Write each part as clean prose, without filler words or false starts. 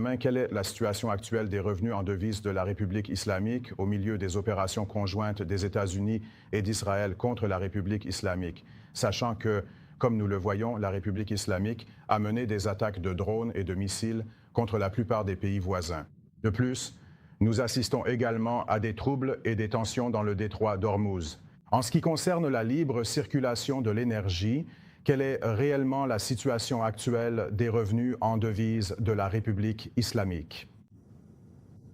Benjamin, quelle est la situation actuelle des revenus en devises de la République islamique au milieu des opérations conjointes des États-Unis et d'Israël contre la République islamique, sachant que, comme nous le voyons, la République islamique a mené des attaques de drones et de missiles contre la plupart des pays voisins. De plus, nous assistons également à des troubles et des tensions dans le détroit d'Ormuz. En ce qui concerne la libre circulation de l'énergie, quelle est réellement la situation actuelle des revenus en devises de la République islamique?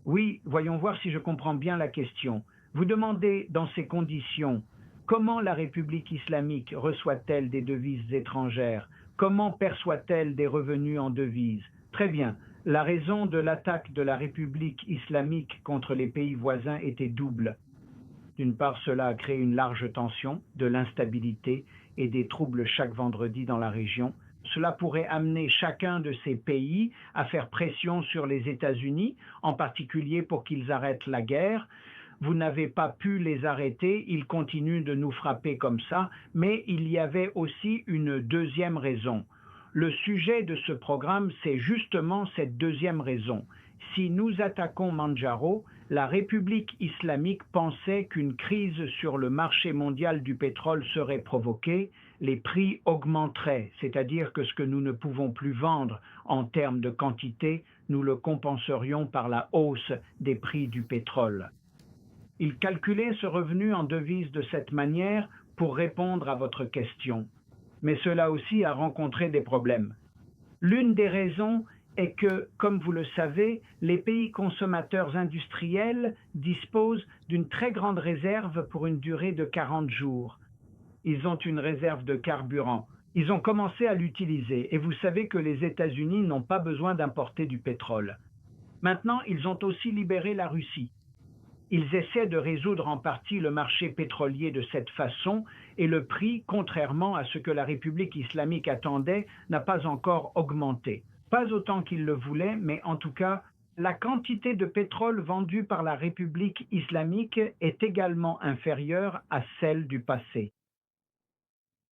Oui, voyons voir si je comprends bien la question. Vous demandez, dans ces conditions, comment la République islamique reçoit-elle des devises étrangères? Comment perçoit-elle des revenus en devises? Très bien. La raison de l'attaque de la République islamique contre les pays voisins était double. D'une part, cela a créé une large tension, de l'instabilité et des troubles chaque vendredi dans la région. Cela pourrait amener chacun de ces pays à faire pression sur les États-Unis, en particulier pour qu'ils arrêtent la guerre. Vous n'avez pas pu les arrêter, ils continuent de nous frapper comme ça, mais il y avait aussi une deuxième raison. Le sujet de ce programme, c'est justement cette deuxième raison. Si nous attaquons Manjaro, la République islamique pensait qu'une crise sur le marché mondial du pétrole serait provoquée, les prix augmenteraient, c'est-à-dire que ce que nous ne pouvons plus vendre en termes de quantité, nous le compenserions par la hausse des prix du pétrole. Ils calculaient ce revenu en devises de cette manière pour répondre à votre question. Mais cela aussi a rencontré des problèmes. L'une des raisons est que, comme vous le savez, les pays consommateurs industriels disposent d'une très grande réserve pour une durée de 40 jours. Ils ont une réserve de carburant. Ils ont commencé à l'utiliser et vous savez que les États-Unis n'ont pas besoin d'importer du pétrole. Maintenant, ils ont aussi libéré la Russie. Ils essaient de résoudre en partie le marché pétrolier de cette façon et le prix, contrairement à ce que la République islamique attendait, n'a pas encore augmenté. Pas autant qu'ils le voulaient, mais en tout cas, la quantité de pétrole vendue par la République islamique est également inférieure à celle du passé.